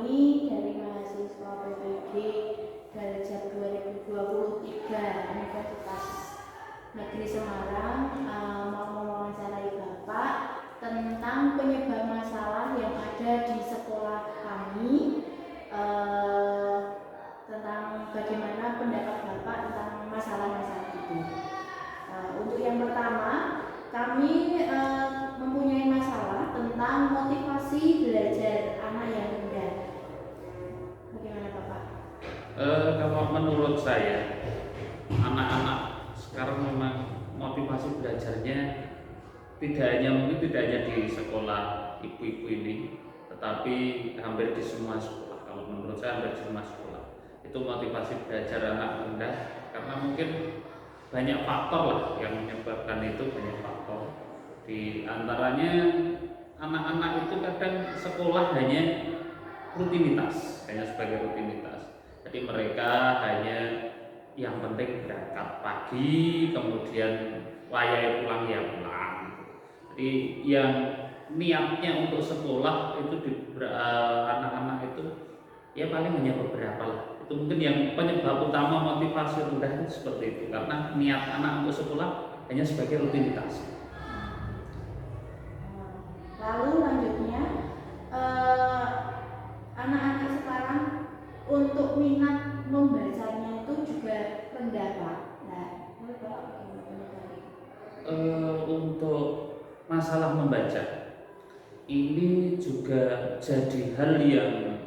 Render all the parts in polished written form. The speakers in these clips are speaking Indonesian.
kami dari mahasiswa PPG Darajat 2023 Universitas Negeri Semarang mau mewawancarai Bapak tentang penyebab masalah yang ada di sekolah kami, tentang bagaimana pendapat Bapak tentang masalah-masalah itu. Untuk yang pertama, kami mempunyai masalah tentang motivasi belajar anak yang rendah. Bagaimana Bapak? Kalau menurut saya, anak-anak sekarang memang motivasi belajarnya tidak hanya di sekolah ibu-ibu ini, tetapi hampir di semua sekolah. Kalau menurut saya hampir di semua sekolah itu motivasi belajar anak rendah, karena mungkin banyak faktor lah yang menyebabkan itu, banyak faktor. Di antaranya anak-anak itu kadang sekolah hanya rutinitas, hanya sebagai rutinitas. Jadi mereka hanya yang penting berangkat pagi, kemudian wayai pulang ya pulang. Jadi yang niatnya untuk sekolah itu anak-anak itu ya paling hanya beberapa lah. Itu mungkin yang penyebab utama motivasi rendah itu seperti itu, karena niat anak untuk sekolah hanya sebagai rutinitas. Lalu lanjutnya, anak-anak sekarang untuk minat membacanya itu juga rendah Pak. Nah, untuk masalah membaca ini juga jadi hal yang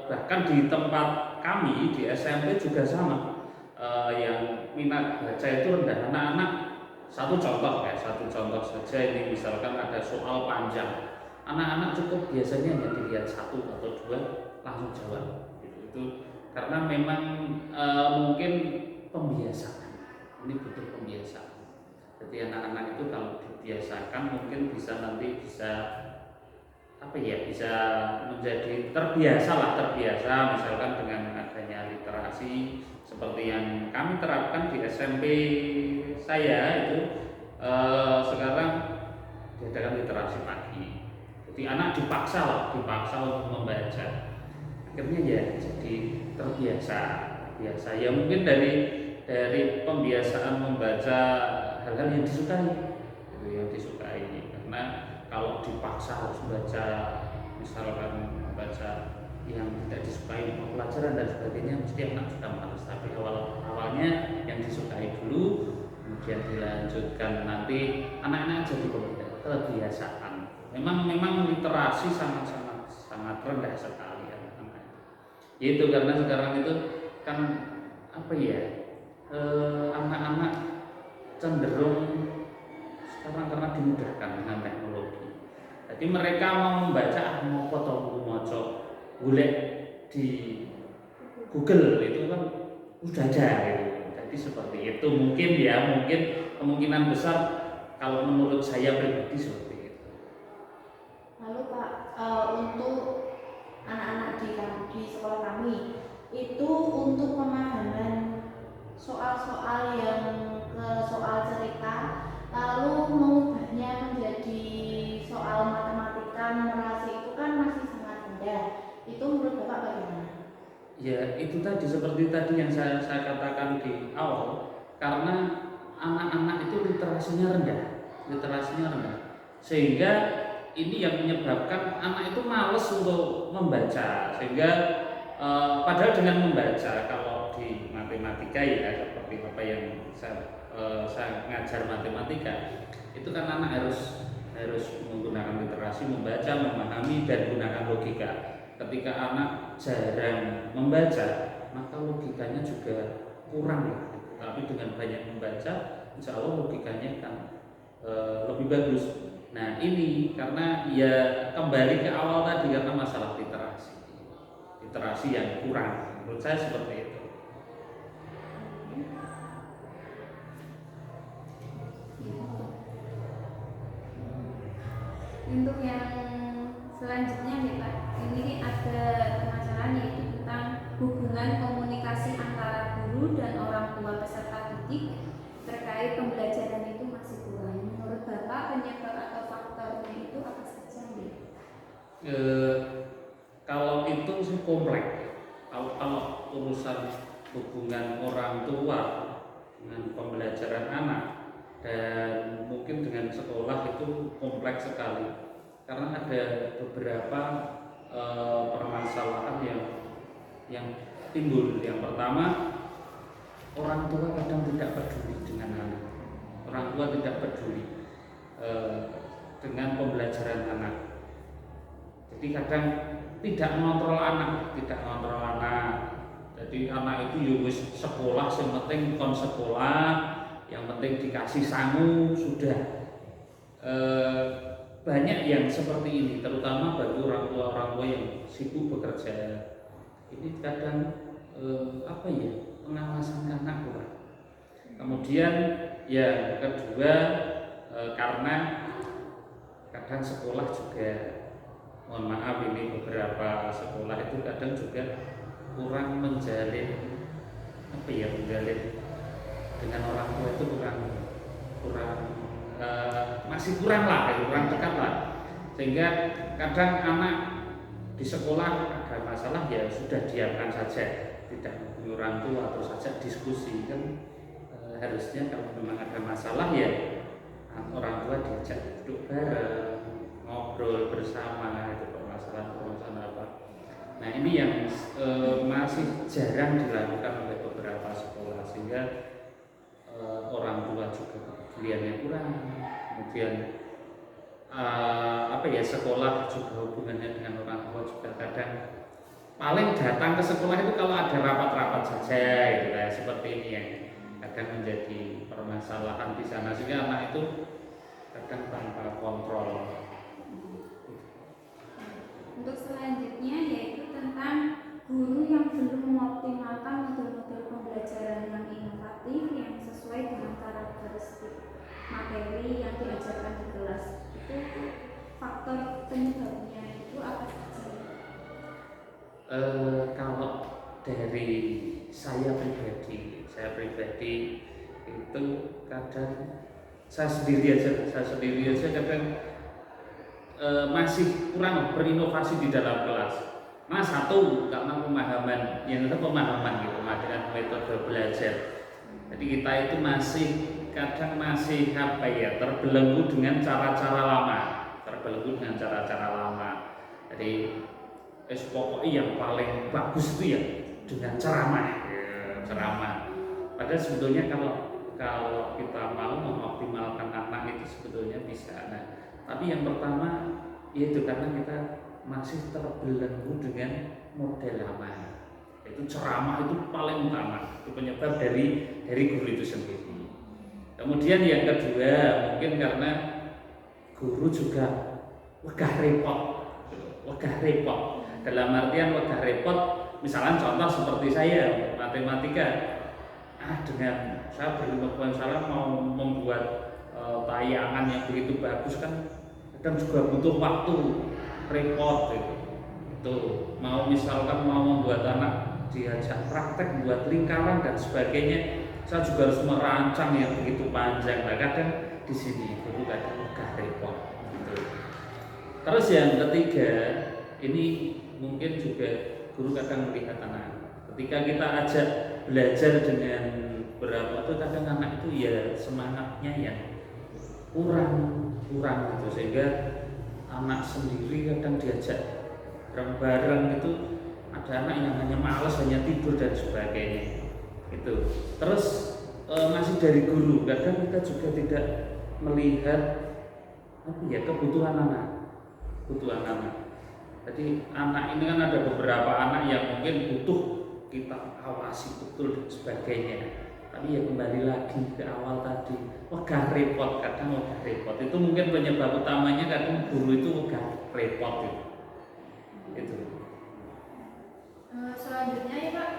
bahkan di tempat kami di SMP juga sama, yang minat baca itu rendah. Anak-anak, satu contoh saja ini, misalkan ada soal panjang, anak-anak cukup biasanya hanya dilihat satu atau dua langsung jawab itu karena memang mungkin pembiasaan, ini butuh pembiasaan. Jadi anak-anak itu kalau dibiasakan mungkin bisa menjadi terbiasa misalkan dengan adanya literasi seperti yang kami terapkan di SMP saya itu. Sekarang diadakan literasi pagi, jadi anak dipaksa untuk membaca, akhirnya ya jadi terbiasa ya, mungkin dari pembiasaan membaca hal-hal yang disukai, karena kalau dipaksa harus baca, misalkan baca yang tidak disukai, pelajaran dan sebagainya, mesti anak sudah malas. Tapi awalnya yang disukai dulu, kemudian dilanjutkan, nanti anak-anak jadi kebiasaan. Memang literasi sangat rendah sekali anak-anak. Itu karena sekarang itu kan anak-anak cenderung sekarang karena dimudahkan dengan teknologi. Jadi mereka mau membaca mau foto golek di Google itu kan sudah ada gitu. Jadi seperti itu mungkin kemungkinan besar kalau menurut saya pribadi seperti itu. Lalu Pak, untuk anak-anak di sekolah kami itu untuk pemahaman soal-soal yang ke soal cerita, lalu mengubahnya menjadi soal matematika, numerasi itu kan masih sangat rendah. Itu menurut Bapak bagaimana? Ya itu tadi, seperti tadi yang saya katakan di awal, karena anak-anak itu literasinya rendah, sehingga ini yang menyebabkan anak itu malas untuk membaca, sehingga padahal dengan membaca, kalau di matematika ya seperti apa yang saya ngajar matematika, itu kan anak harus menggunakan literasi, membaca, memahami, dan gunakan logika. Ketika anak jarang membaca, maka logikanya juga kurang. Tapi dengan banyak membaca, insya Allah logikanya akan lebih bagus. Nah ini karena ya kembali ke awal tadi, karena masalah literasi yang kurang. Menurut saya seperti itu. Untuk yang selanjutnya nih Pak, ini ada permasalahan yaitu tentang hubungan komunikasi antara guru dan orang tua peserta didik terkait pembelajaran itu masih kurang. Menurut Bapak penyebab atau faktornya itu apa saja nih? kalau itu sih kompleks. Kalau urusan hubungan orang tua dengan pembelajaran anak dan mungkin dengan sekolah itu kompleks sekali karena ada beberapa permasalahan yang timbul. Yang pertama, orang tua kadang tidak peduli dengan anak. Orang tua tidak peduli dengan pembelajaran anak. Jadi kadang tidak mengontrol anak. Jadi anak itu ya wis sekolah, yang penting kon sekolah, yang penting dikasih sangu sudah. Banyak yang seperti ini, terutama bagi orang tua yang sibuk bekerja. Ini kadang pengawasan anak kurang. Kemudian yang kedua, karena kadang sekolah juga, mohon maaf ini beberapa sekolah itu kadang juga kurang menjalin dengan orang tua itu masih kurang dekat lah, sehingga kadang anak di sekolah ada masalah ya sudah diamkan saja, tidak menghubungi orang tua atau saja diskusi kan. Harusnya kalau memang ada masalah ya orang tua diajak duduk bareng, ngobrol bersama itu permasalahan apa. Nah ini yang masih jarang dilakukan oleh beberapa sekolah, sehingga orang tua juga kepeduliannya kurang. Kemudian sekolah juga hubungannya dengan orang tua juga kadang paling datang ke sekolah itu kalau ada rapat-rapat saja gitu ya, seperti ini yang kadang menjadi permasalahan di sana, sehingga anak itu kadang tanpa kontrol. Untuk selanjutnya yaitu tentang guru yang belum mengoptimalkan model-model pembelajaran yang inovatif yang sesuai dengan karakteristik materi yang diajarkan di kelas. Itu faktor penyebabnya itu apa saja? Kalau dari saya pribadi itu kadang saya sendiri aja kadang masih kurang berinovasi di dalam kelas. Satu karena pemahaman gitu dengan metode belajar. Jadi kita itu kadang masih terbelenggu dengan cara-cara lama. Jadi pokoknya yang paling bagus itu ya dengan ceramah. Padahal sebetulnya kalau kita mau mengoptimalkan anak itu sebetulnya bisa. Nah, tapi yang pertama yaitu karena kita masih terbelenggu dengan model lama. Itu ceramah itu paling utama, itu penyebab dari guru itu sendiri. Kemudian yang kedua mungkin karena guru juga wegah repot. Dalam artian wegah repot, misalnya contoh seperti saya matematika, dengan saya berpengalaman mau membuat tayangan yang begitu bagus kan kadang juga butuh waktu, repot gitu. Misalkan mau membuat anak diajak praktek buat lingkaran dan sebagainya, saya juga harus merancang yang begitu panjang. Nah, kadang di sini guru kadang agak repot gitu. Terus yang ketiga, ini mungkin juga guru kadang melihat anak. Ketika kita ajak belajar dengan berapa itu kadang anak itu ya semangatnya yang kurang gitu, sehingga anak sendiri kadang diajak bareng itu ada anak yang hanya malas, hanya tidur dan sebagainya itu. Terus masih dari guru kadang kita juga tidak melihat kebutuhan anak. Jadi anak ini kan ada beberapa anak yang mungkin butuh kita awasi betul dan sebagainya. Tapi ya kembali lagi ke awal tadi, wegah repot. Itu mungkin penyebab utamanya kadang guru itu wegah repot itu. Selanjutnya ya Pak,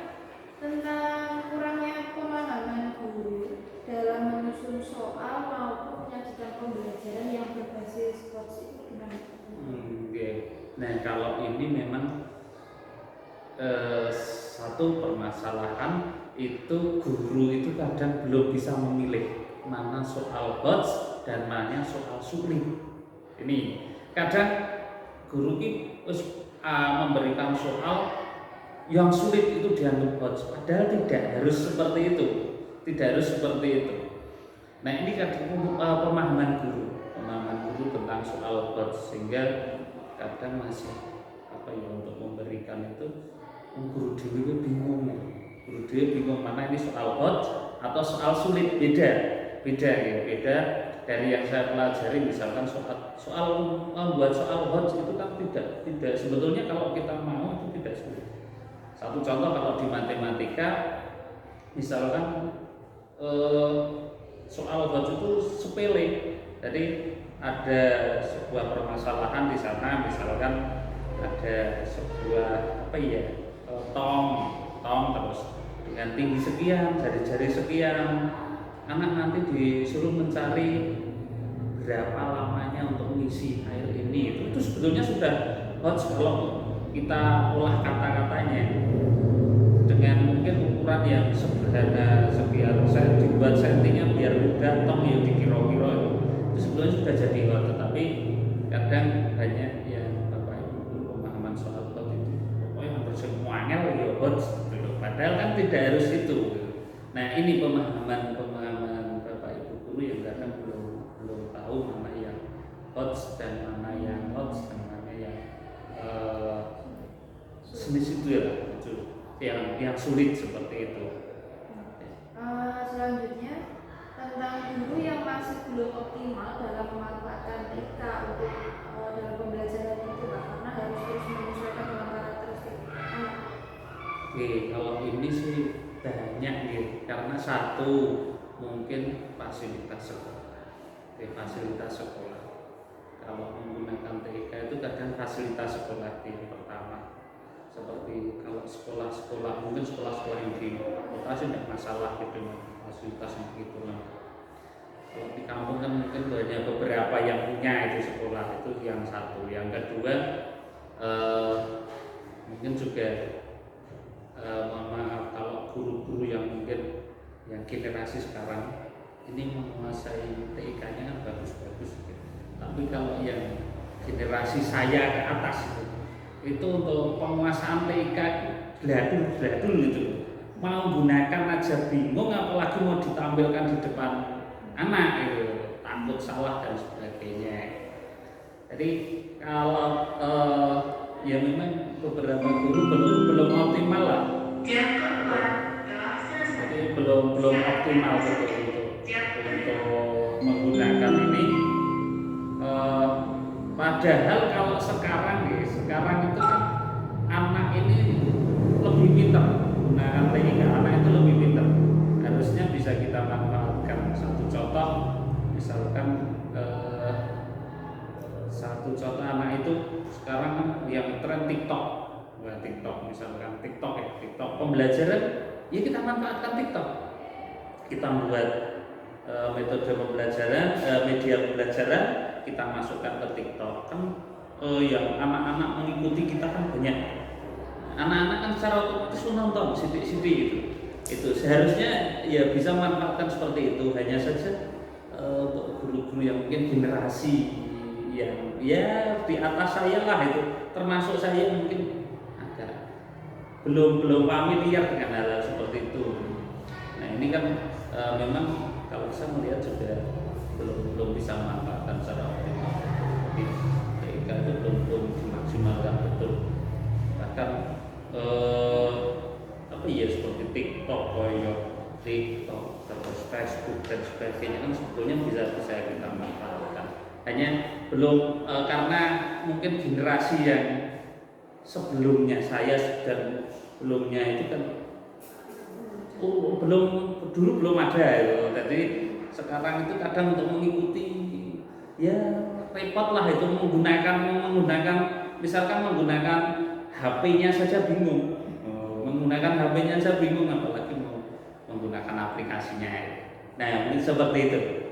tentang kurangnya pemahaman guru dalam menyusun soal maupun menyajikan pembelajaran yang berbasis coach itu gimana? Nah kalau ini memang satu permasalahan itu guru itu kadang belum bisa memilih mana soal bots dan mana soal sulit. Ini kadang guru ini memberikan soal yang sulit itu dianggap hoax, padahal tidak harus seperti itu, tidak harus seperti itu. Nah ini kadang pemahaman guru tentang soal hoax, sehingga kadang masih untuk memberikan itu guru dewi bingung, mana ini soal hoax atau soal sulit, beda dari yang saya pelajari. Misalkan soal membuat soal hoax itu kan tidak sebetulnya kalau kita mau itu tidak sulit. Satu contoh, kalau di matematika misalkan soal hoax itu sepele. Jadi ada sebuah permasalahan di sana, misalkan ada sebuah tong terus dengan tinggi sekian, jari-jari sekian, anak nanti disuruh mencari berapa lamanya untuk mengisi air ini. Itu sebetulnya sudah hoax kalau kita olah kata-katanya dengan mungkin ukuran yang sederhana sekian, saya dibuat sentinya biar mudah, tong ya dikira-kira itu sebetulnya sudah jadi hoax. Tetapi kadang banyak yang Bapak Ibu pemahaman soal hoax itu pokoknya hampir semuanya ya hoax gitu. Padahal kan tidak harus itu. Nah ini pemahaman Bapak Ibu guru yang kadang belum tahu mana yang hoax dan mana yang sejenis itu yang sulit seperti itu. Selanjutnya tentang guru yang masih belum optimal dalam memanfaatkan TK untuk dalam pembelajaran itu, Pak, karena harus terus menyesuaikan dengan karakteristik anak. Oke, kalau ini sih banyak karena satu mungkin fasilitas sekolah. Kalau menggunakan TK itu kadang fasilitas sekolah yang pertama. Seperti kalau sekolah mungkin sekolah yang di kota sih tidak masalah dengan fasilitas yang begitu. Kalau di kampung kan mungkin hanya beberapa yang punya itu sekolah, itu yang satu. Yang kedua mungkin juga mohon maaf kalau guru-guru yang mungkin yang generasi sekarang ini menguasai TK-nya kan bagus-bagus gitu. Tapi kalau yang generasi saya ke atas itu untuk penguasaan TK gladul gitu, mau gunakan aja bingung, apalagi mau ditampilkan di depan anak gitu, takut salah dan sebagainya. Jadi kalau ya memang beberapa guru belum optimal lah. Jadi belum optimal untuk menggunakan ini. Padahal kalau sekarang itu kan anak ini lebih pintar, menggunakan TK anak itu lebih pintar. Harusnya bisa kita manfaatkan. Satu contoh, misalkan anak itu sekarang yang tren TikTok, misalkan TikTok pembelajaran, ya kita manfaatkan TikTok. Kita membuat metode pembelajaran, media pembelajaran, kita masukkan ke TikTok kan. Yang anak-anak mengikuti kita kan banyak. Anak-anak kan secara otomatis menonton sidik-sidik itu seharusnya ya bisa manfaatkan seperti itu. Hanya saja untuk guru-guru yang mungkin generasi yang ya di atas saya lah, itu termasuk saya mungkin agak belum familiar dengan hal seperti itu. Nah ini kan memang kalau saya melihat juga belum bisa memanfaatkan secara optimal. Jadi TK itu belum dimaksimalkan betul. Bahkan seperti TikTok, terus Facebook dan sebagainya kan sebetulnya bisa kita manfaatkan. Hanya belum karena mungkin generasi yang sebelumnya saya dan sebelumnya itu kan belum ada itu. Jadi sekarang itu kadang untuk mengikuti ya repot lah itu, menggunakan misalkan menggunakan HP-nya saja bingung. Apalagi mau menggunakan aplikasinya. Nah, mungkin seperti itu.